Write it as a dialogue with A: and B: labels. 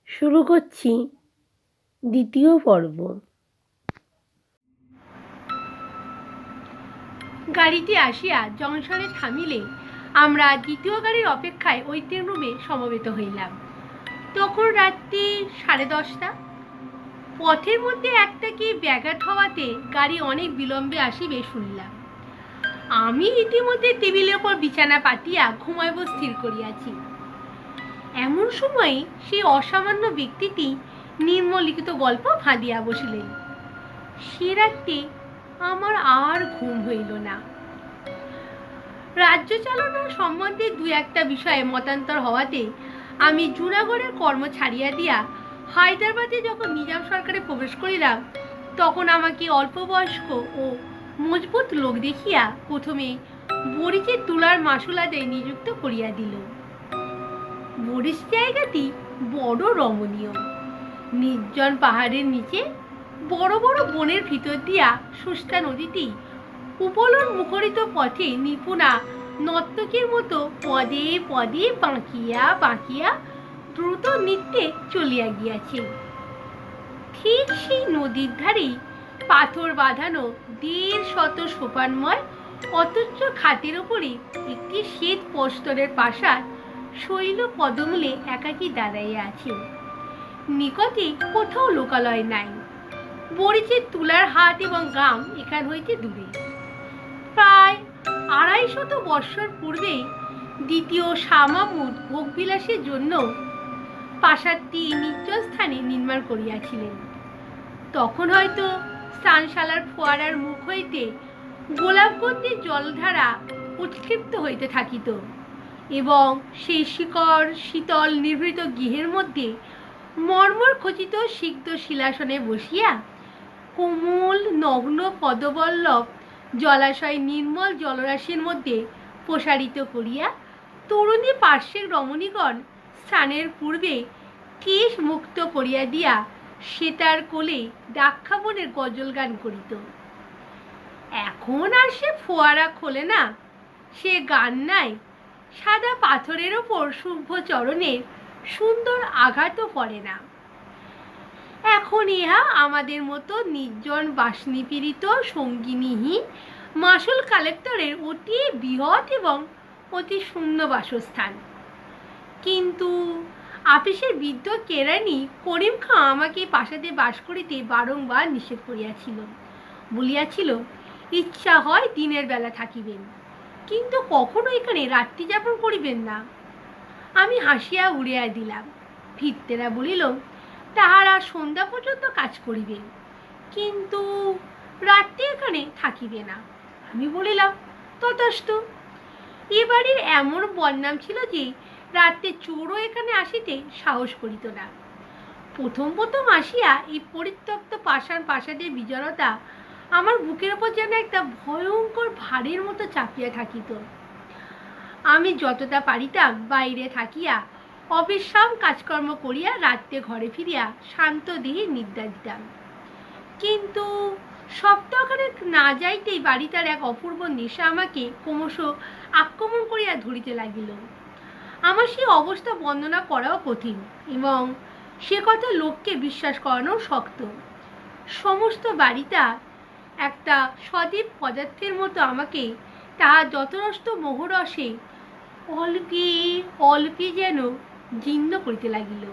A: শুরু করছি দ্বিতীয় পর্ব। গাড়িটি আসিয়া জংশনে থামিলে আমরা দ্বিতীয় গাড়ির অপেক্ষায় ওয়েটিং রুমে সমবেত হইলাম। তখন রাত্রি 10:30। পথের মধ্যে একটা কি ব্যাঘাত হওয়াতে গাড়ি অনেক বিলম্বে আসিবে শুনলাম। আমি ইতিমধ্যে টেবিলের ওপর বিছানা পাতিয়া ঘুমাইব স্থির করিয়াছি। এমন সময় সেই অসামান্য ব্যক্তিটি নিম্নলিখিত গল্প ফাঁদিয়া বসিলেন। সে রাত্রে আমার আর ঘুম হইল না। রাজ্য চালনা সম্বন্ধে দু একটা বিষয়ে মতান্তর হওয়াতে আমি জুনাগড়ের কর্ম ছাড়িয়া দিয়া হায়দ্রাবাদে যখন নিজাম সরকারে প্রবেশ করিলাম, তখন আমাকে অল্প বয়স্ক ও মজবুত লোক দেখিয়া প্রথমে বরিচের তুলার মাসুল আদায় নিযুক্ত করিয়া দিল। বরিচ জায়গাটি বড় রমণীয়। নির্জন পাহাড়ের নিচে বড় বড় বনের ভিতর দিয়া সুস্তা নদীটি উপলন মুখরিত পথে নিপুণা নর্তকীর মতো পদে পদে বাঁকিয়া বাঁকিয়া দ্রুত নৃত্যে চলিয়া গিয়াছে। ঠিক সেই নদীর ধারেই পাথর বাঁধানো 150 সোপানময় অথচ খাতের উপরে একটি শ্বেত প্রস্তরের প্রাসাদ শৈল পদমূলে একাকী দাঁড়াইয়া আছে। নিকটে কোথাও লোকালয় নাই। বরিচের তুলার হাট এবং গ্রাম এখান হইতে দূরে। প্রায় 250 বৎসর পূর্বে দ্বিতীয় শাহ মাহমুদ ভোগবিলাসের জন্য প্রাসাদটি নির্জন স্থানে নির্মাণ করিয়াছিলেন। তখন হয়তো স্নানশালার ফোয়ারার মুখ হইতে গোলাপগন্ধির জলধারা উৎক্ষিপ্ত হইতে থাকিত এবং সেই শিকড় শীতল নিভৃত গৃহের মধ্যে মর্মর খচিত সিক্ত শিলাসনে বসিয়া কোমল নগ্ন পদবল্লভ জলাশয় নির্মল জলরাশির মধ্যে প্রসারিত করিয়া তরুণী পার্শ্বের রমণীগণ স্নানের পূর্বে কেশ মুক্ত করিয়া দিয়া সেতার কোলে দাক্ষাবনের গজল গান করিত। এখন আর সে ফোয়ারা খোলে না, সে গান নাই, সাদা পাথরের ওপর শুভ্র চরণের সুন্দর আঘাতও পড়ে না। এখন ইহা আমাদের মতো নির্জন বাসনিপীড়িত সঙ্গিনীহীন মাসুল কালেক্টরের অতি বৃহৎ এবং অতি শূন্য বাসস্থান। কিন্তু আপিসের বৃদ্ধ কেরানি করিম খাঁ আমাকে প্রাসাদে বাস করিতে বারংবার নিষেধ করিয়াছিল। বলিয়াছিল, ইচ্ছা হয় দিনের বেলা থাকিবেন, কিন্তু কখনো এখানে রাত্রি যাপন করিবেন না। আমি হাসিয়া উড়িয়া দিলাম। ভিত্তেরা বলিল, তাহারা সন্ধ্যা পর্যন্ত কাজ করিবেন, কিন্তু রাত্রি এখানে থাকিবে না। আমি বলিলাম, তথাস্তু। এ বাড়ির এমন বদনাম ছিল যে রাত্রে চোরও এখানে আসিতে সাহস করিত না। প্রথম প্রথম আসিয়া এই পরিত্যক্ত পাষাণ প্রাসাদের বিজনতা আমার বুকের ওপর যেন একটা ভয়ঙ্কর ভারের মতো চাপিয়া থাকিত। আমি যতটা পারিতাম বাইরে থাকিয়া অবিশ্রাম কাজকর্ম করিয়া রাত্রে ঘরে ফিরিয়া শান্ত দেহে নিদ্রা দিতাম। কিন্তু সপ্তাহখানেক না যাইতেই বাড়িটার এক অপূর্ব নেশা আমাকে ক্রমশ আক্রমণ করিয়া ধরিতে লাগিল। আমার সেই অবস্থা বর্ণনা করাও কঠিন এবং সে কথা লোককে বিশ্বাস করানো শক্ত। সমস্ত বাড়িটা একটা সদীপ পদার্থের মতো আমাকে তাহার যতরষ্ট মোহরসে অল্পে অল্পে যেন জীর্ণ করিতে লাগিল।